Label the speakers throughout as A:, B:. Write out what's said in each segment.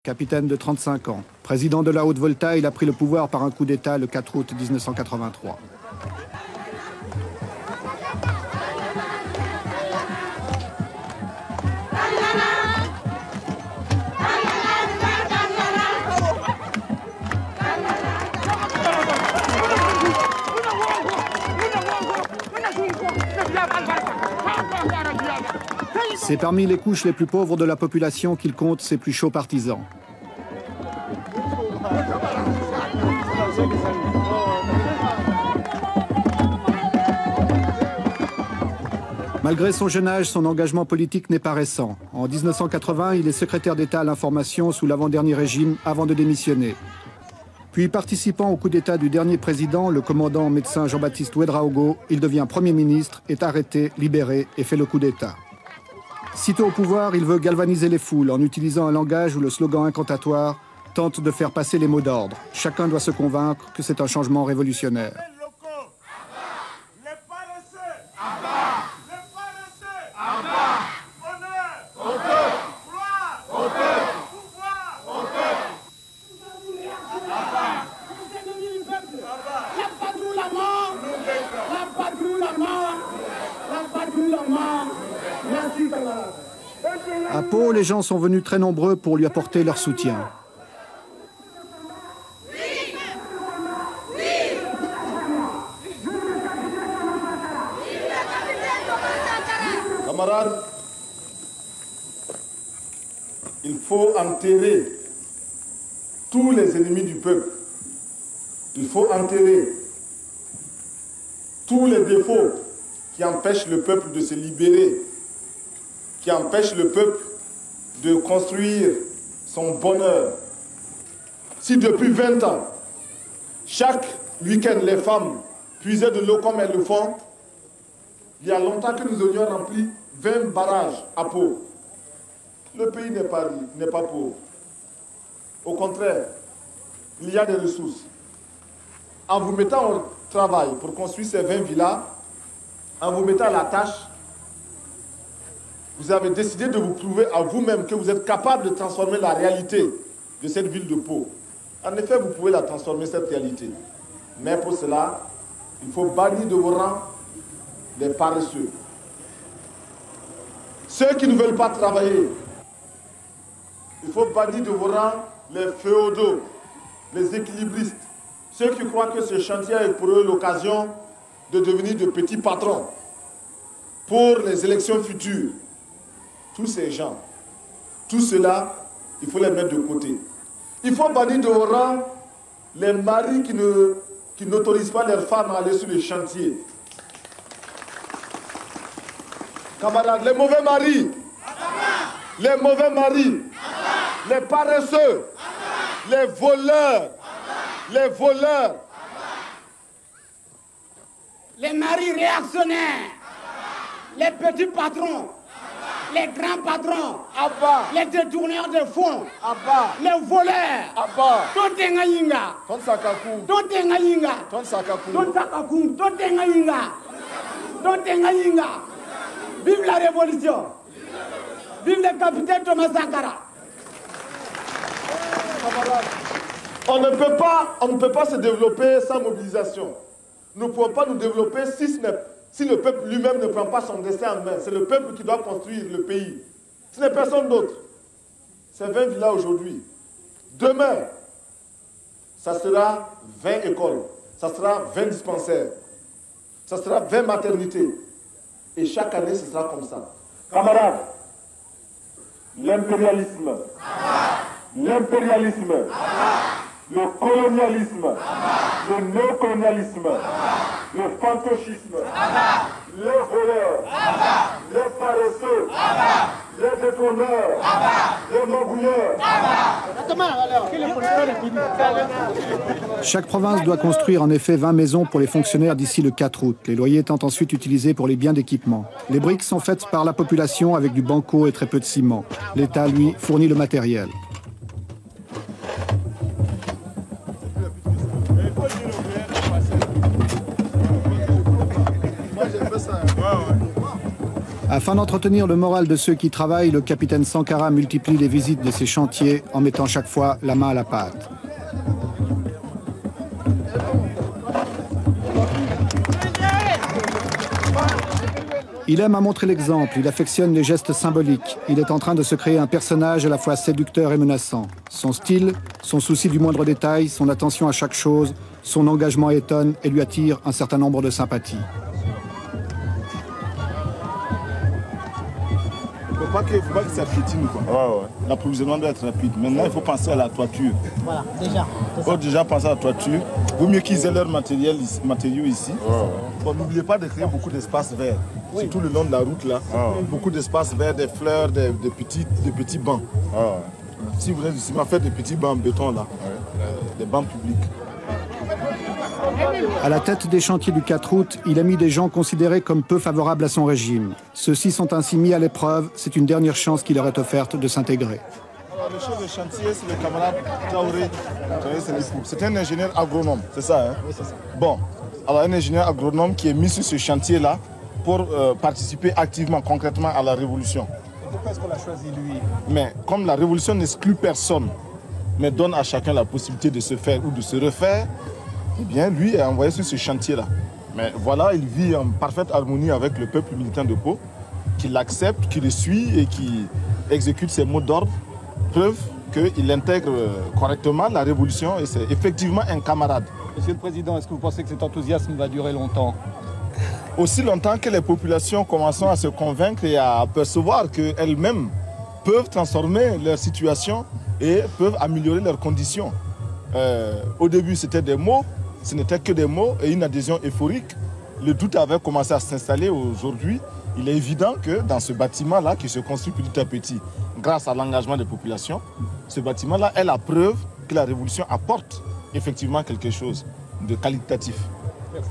A: capitaine de 35 ans. Président de la Haute-Volta, il a pris le pouvoir par un coup d'État le 4 août 1983. C'est parmi les couches les plus pauvres de la population qu'il compte ses plus chauds partisans. Malgré son jeune âge, son engagement politique n'est pas récent. En 1980, il est secrétaire d'État à l'information sous l'avant-dernier régime avant de démissionner. Puis, participant au coup d'État du dernier président, le commandant médecin Jean-Baptiste Ouédraogo, il devient Premier ministre, est arrêté, libéré et fait le coup d'État. Sitôt au pouvoir, il veut galvaniser les foules en utilisant un langage où le slogan incantatoire tente de faire passer les mots d'ordre. Chacun doit se convaincre que c'est un changement révolutionnaire. À Pau, les gens sont venus très nombreux pour lui apporter leur soutien.
B: Camarades, il faut enterrer tous les ennemis du peuple. Il faut enterrer tous les défauts qui empêchent le peuple de se libérer, qui empêchent le peuple de construire son bonheur. Si depuis 20 ans, chaque week-end, les femmes puisaient de l'eau comme elles le font, il y a longtemps que nous aurions rempli 20 barrages à Pau. Le pays n'est pas pauvre. Au contraire, il y a des ressources. En vous mettant au travail pour construire ces 20 villas, en vous mettant à la tâche, vous avez décidé de vous prouver à vous-même que vous êtes capable de transformer la réalité de cette ville de Pau. En effet, vous pouvez la transformer, cette réalité. Mais pour cela, il faut bannir de vos rangs les paresseux. Ceux qui ne veulent pas travailler. Il faut bannir de vos rangs les féodaux, les équilibristes. Ceux qui croient que ce chantier est pour eux l'occasion de devenir de petits patrons pour les élections futures. Tous ces gens, tout cela, il faut les mettre de côté. Il faut bannir de vos rangs les maris qui n'autorisent pas leurs femmes à aller sur les chantiers. Camarades, les mauvais maris, les paresseux, les voleurs,
C: les maris réactionnaires, les petits patrons, les grands patrons, les détourneurs de fonds, les voleurs, vive la révolution, vive le capitaine Thomas Sankara.
B: On ne peut pas se développer sans mobilisation. Nous ne pouvons pas nous développer si le peuple lui-même ne prend pas son destin en main. C'est le peuple qui doit construire le pays. Ce n'est personne d'autre. C'est 20 villas aujourd'hui. Demain, ça sera 20 écoles. Ça sera 20 dispensaires. Ça sera 20 maternités. Et chaque année, ce sera comme ça. Camarades, l'impérialisme, le colonialisme, le néocolonialisme, le fantocisme, les voleurs, les paresseux, les détourneurs, les magouilleurs.
A: Chaque province doit construire en effet 20 maisons pour les fonctionnaires d'ici le 4 août, les loyers étant ensuite utilisés pour les biens d'équipement. Les briques sont faites par la population avec du banco et très peu de ciment. L'État, lui, fournit le matériel. Afin d'entretenir le moral de ceux qui travaillent, le capitaine Sankara multiplie les visites de ses chantiers en mettant chaque fois la main à la pâte. Il aime à montrer l'exemple, il affectionne les gestes symboliques. Il est en train de se créer un personnage à la fois séducteur et menaçant. Son style, son souci du moindre détail, son attention à chaque chose, son engagement étonne et lui attire un certain nombre de sympathies.
B: Il ne faut pas que ça piétine, quoi. Ouais. L'approvisionnement doit être rapide. Maintenant, il faut penser à la toiture.
C: Voilà, déjà.
B: Il faut déjà penser à la toiture. Vaut mieux qu'ils aient leurs matériaux ici. Bon, n'oubliez pas de créer beaucoup d'espaces verts. Oui. Surtout le long de la route, là. Beaucoup d'espaces verts, des fleurs, des petits bancs. Si vous voulez, faites des petits bancs en béton, là. Des bancs publics.
A: À la tête des chantiers du 4 août, il a mis des gens considérés comme peu favorables à son régime. Ceux-ci sont ainsi mis à l'épreuve. C'est une dernière chance qui leur est offerte de s'intégrer.
B: Le chef de chantier, c'est le camarade Traoré. C'est un ingénieur agronome, c'est ça, hein? Oui, c'est ça. Bon, alors un ingénieur agronome qui est mis sur ce chantier-là pour participer activement, concrètement à la révolution.
D: Et pourquoi est-ce qu'on l'a choisi lui?
B: Mais comme la révolution n'exclut personne, mais donne à chacun la possibilité de se faire ou de se refaire, eh bien, lui est envoyé sur ce chantier-là. Mais voilà, il vit en parfaite harmonie avec le peuple militant de Pau, qui l'accepte, qui le suit et qui exécute ses mots d'ordre. Preuve qu'il intègre correctement la révolution et c'est effectivement un camarade.
D: Monsieur le Président, est-ce que vous pensez que cet enthousiasme va durer longtemps?
B: Aussi longtemps que les populations commencent à se convaincre et à percevoir qu'elles-mêmes peuvent transformer leur situation et peuvent améliorer leurs conditions. Au début, c'était des mots. Ce n'était que des mots et une adhésion euphorique. Le doute avait commencé à s'installer aujourd'hui. Il est évident que dans ce bâtiment-là, qui se construit petit à petit, grâce à l'engagement des populations, ce bâtiment-là est la preuve que la révolution apporte effectivement quelque chose de qualitatif.
D: Merci.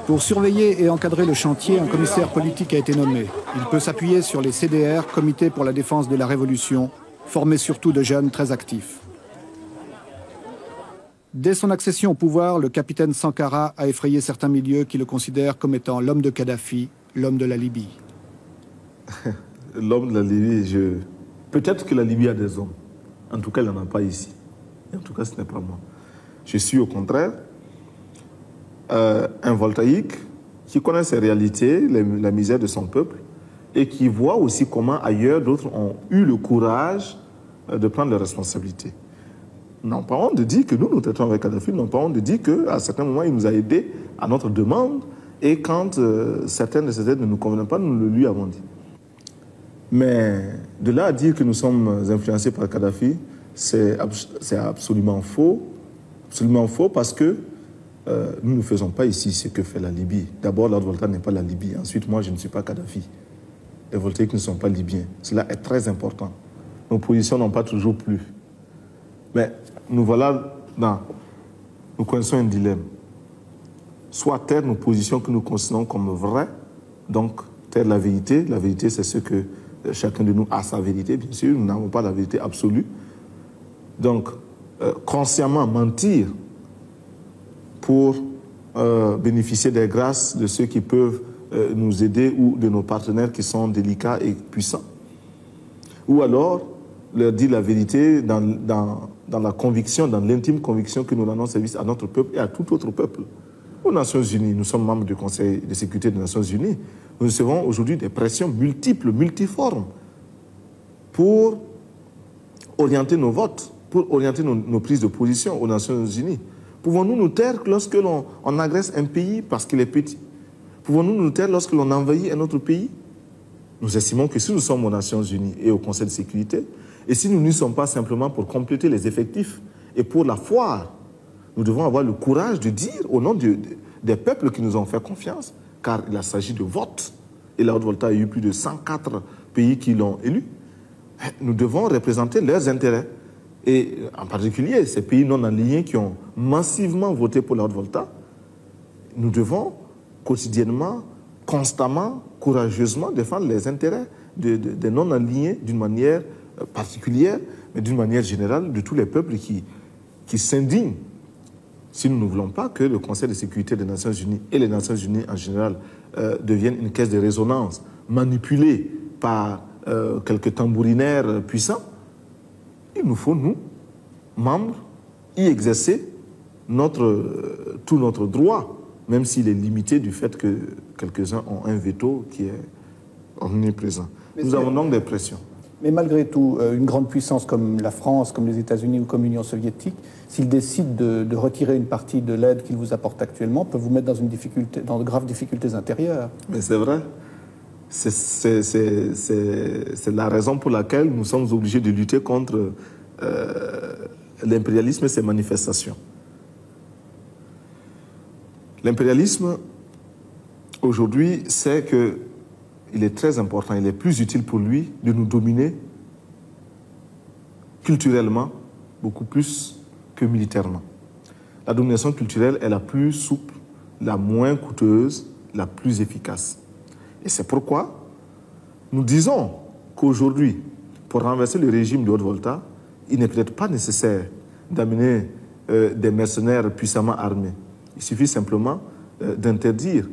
A: Pour surveiller et encadrer le chantier, un commissaire politique a été nommé. Il peut s'appuyer sur les CDR, Comité pour la défense de la Révolution, formés surtout de jeunes très actifs. Dès son accession au pouvoir, le capitaine Sankara a effrayé certains milieux qui le considèrent comme étant l'homme de Kadhafi, l'homme de la Libye.
E: L'homme de la Libye, peut-être que la Libye a des hommes. En tout cas, il n'en a pas ici. Et en tout cas, ce n'est pas moi. Je suis au contraire un voltaïque qui connaît ses réalités, la misère de son peuple, et qui voit aussi comment ailleurs d'autres ont eu le courage de prendre leurs responsabilités. N'ont pas honte de dire que nous traitons avec Kadhafi, n'ont pas honte de dire qu'à certains moments, il nous a aidés à notre demande, et quand certaines de ces aides ne nous convenaient pas, nous le lui avons dit. Mais de là à dire que nous sommes influencés par Kadhafi, c'est absolument faux. Absolument faux parce que nous ne faisons pas ici ce que fait la Libye. D'abord, Lord Volta n'est pas la Libye. Ensuite, moi, je ne suis pas Kadhafi. Les voltaïques ne sont pas libyens. Cela est très important. Nos positions n'ont pas toujours plu. Mais nous voilà nous connaissons un dilemme. Soit taire nos positions que nous considérons comme vraies, donc taire la vérité. La vérité, c'est ce que chacun de nous a sa vérité, bien sûr. Nous n'avons pas la vérité absolue. Donc, consciemment mentir pour bénéficier des grâces de ceux qui peuvent nous aider ou de nos partenaires qui sont délicats et puissants. Ou alors leur dire la vérité dans la conviction, dans l'intime conviction que nous rendons service à notre peuple et à tout autre peuple. Aux Nations Unies, nous sommes membres du Conseil de sécurité des Nations Unies. Nous recevons aujourd'hui des pressions multiples, multiformes pour orienter nos votes, pour orienter nos prises de position aux Nations Unies. Pouvons-nous nous taire lorsque l'on agresse un pays parce qu'il est petit? Pouvons-nous nous taire lorsque l'on envahit un autre pays? Nous estimons que si nous sommes aux Nations Unies et au Conseil de sécurité, et si nous n'y sommes pas simplement pour compléter les effectifs et pour la foire, nous devons avoir le courage de dire au nom des peuples qui nous ont fait confiance, car il s'agit de vote, et la Haute-Volta a eu plus de 104 pays qui l'ont élu, nous devons représenter leurs intérêts. Et en particulier, ces pays non alignés qui ont massivement voté pour la Haute-Volta, nous devons quotidiennement, constamment, courageusement défendre les intérêts des non alignés d'une manière particulière, mais d'une manière générale de tous les peuples qui s'indignent Si nous ne voulons pas que le Conseil de sécurité des Nations Unies et les Nations Unies en général deviennent une caisse de résonance manipulée par quelques tambourinaires puissants, il nous faut, nous, membres, y exercer tout notre droit, même s'il est limité du fait que quelques-uns ont un veto qui est omniprésent. Nous avons donc des pressions.
A: Mais malgré tout, une grande puissance comme la France, comme les États-Unis ou comme l'Union soviétique, s'ils décident de retirer une partie de l'aide qu'ils vous apportent actuellement, peut vous mettre dans de graves difficultés intérieures.
E: Mais c'est vrai. C'est la raison pour laquelle nous sommes obligés de lutter contre l'impérialisme et ses manifestations. L'impérialisme, aujourd'hui, c'est qu'il est très important, il est plus utile pour lui de nous dominer culturellement, beaucoup plus que militairement. La domination culturelle est la plus souple, la moins coûteuse, la plus efficace. Et c'est pourquoi nous disons qu'aujourd'hui, pour renverser le régime de Haute-Volta, il n'est peut-être pas nécessaire d'amener des mercenaires puissamment armés. Il suffit simplement d'interdire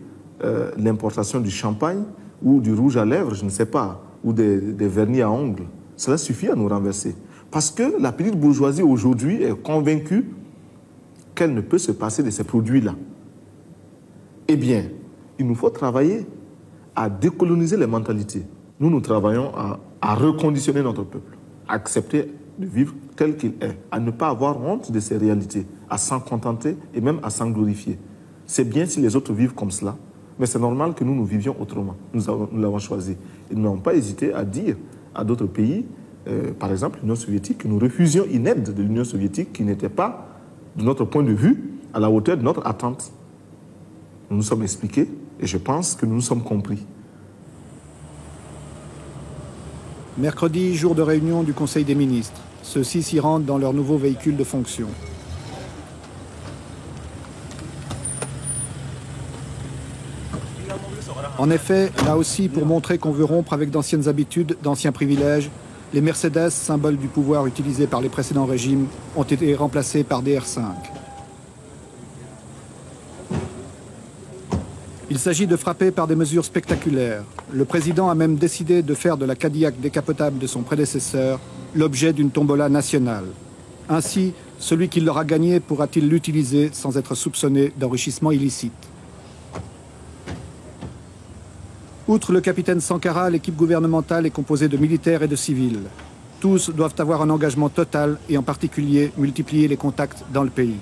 E: l'importation du champagne ou du rouge à lèvres, je ne sais pas, ou des vernis à ongles. Cela suffit à nous renverser. Parce que la petite bourgeoisie aujourd'hui est convaincue qu'elle ne peut se passer de ces produits-là. Eh bien, il nous faut travailler à décoloniser les mentalités. Nous travaillons à reconditionner notre peuple, à accepter de vivre tel qu'il est, à ne pas avoir honte de ses réalités, à s'en contenter et même à s'en glorifier. C'est bien si les autres vivent comme cela, mais c'est normal que nous vivions autrement. Nous l'avons choisi. Et nous n'avons pas hésité à dire à d'autres pays, par exemple l'Union soviétique, que nous refusions une aide de l'Union soviétique qui n'était pas, de notre point de vue, à la hauteur de notre attente. Nous nous sommes expliqués et je pense que nous nous sommes compris.
A: Mercredi, jour de réunion du Conseil des ministres. Ceux-ci s'y rendent dans leur nouveau véhicule de fonction. En effet, là aussi, pour montrer qu'on veut rompre avec d'anciennes habitudes, d'anciens privilèges, les Mercedes, symbole du pouvoir utilisé par les précédents régimes, ont été remplacés par des R5. Il s'agit de frapper par des mesures spectaculaires. Le président a même décidé de faire de la Cadillac décapotable de son prédécesseur l'objet d'une tombola nationale. Ainsi, celui qui l'aura gagné pourra-t-il l'utiliser sans être soupçonné d'enrichissement illicite. Outre le capitaine Sankara, l'équipe gouvernementale est composée de militaires et de civils. Tous doivent avoir un engagement total et en particulier multiplier les contacts dans le pays.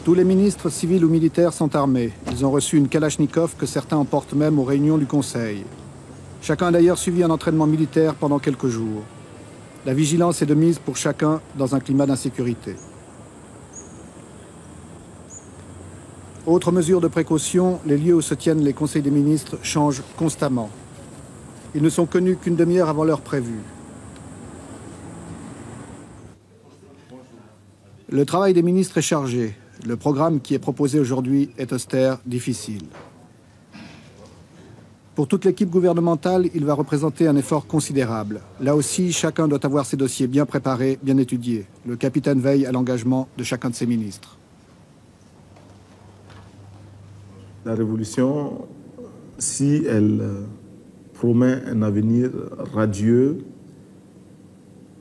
A: Tous les ministres civils ou militaires sont armés. Ils ont reçu une Kalachnikov que certains emportent même aux réunions du Conseil. Chacun a d'ailleurs suivi un entraînement militaire pendant quelques jours. La vigilance est de mise pour chacun dans un climat d'insécurité. Autre mesure de précaution, les lieux où se tiennent les conseils des ministres changent constamment. Ils ne sont connus qu'une demi-heure avant l'heure prévue. Le travail des ministres est chargé. Le programme qui est proposé aujourd'hui est austère, difficile. Pour toute l'équipe gouvernementale, il va représenter un effort considérable. Là aussi, chacun doit avoir ses dossiers bien préparés, bien étudiés. Le capitaine veille à l'engagement de chacun de ses ministres.
E: La révolution, si elle promet un avenir radieux,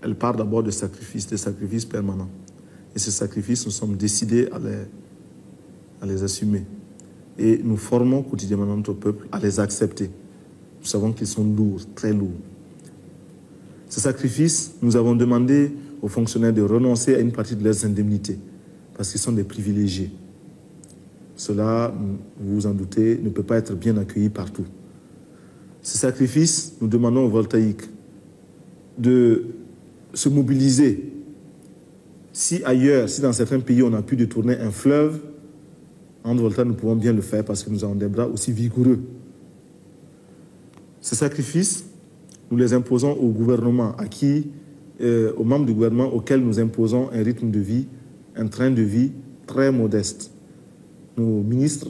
E: elle part d'abord de sacrifices, des sacrifices permanents. Et ces sacrifices, nous sommes décidés à les assumer. Et nous formons quotidiennement notre peuple à les accepter. Nous savons qu'ils sont lourds, très lourds. Ces sacrifices, nous avons demandé aux fonctionnaires de renoncer à une partie de leurs indemnités, parce qu'ils sont des privilégiés. Cela, vous vous en doutez, ne peut pas être bien accueilli partout. Ces sacrifices, nous demandons aux voltaïques de se mobiliser. Si ailleurs, si dans certains pays, on a pu détourner un fleuve, en Volta, nous pouvons bien le faire parce que nous avons des bras aussi vigoureux. Ces sacrifices, nous les imposons au gouvernement, aux membres du gouvernement auxquels nous imposons un rythme de vie, un train de vie très modeste. Nos ministres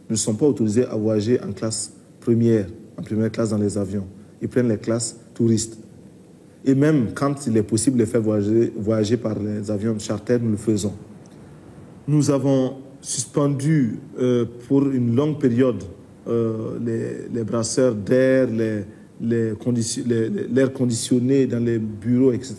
E: ne sont pas autorisés à voyager en classe première, en première classe dans les avions. Ils prennent les classes touristes. Et même quand il est possible de faire voyager par les avions charter, nous le faisons. Nous avons suspendu pour une longue période les brasseurs d'air, l'air conditionné dans les bureaux, etc.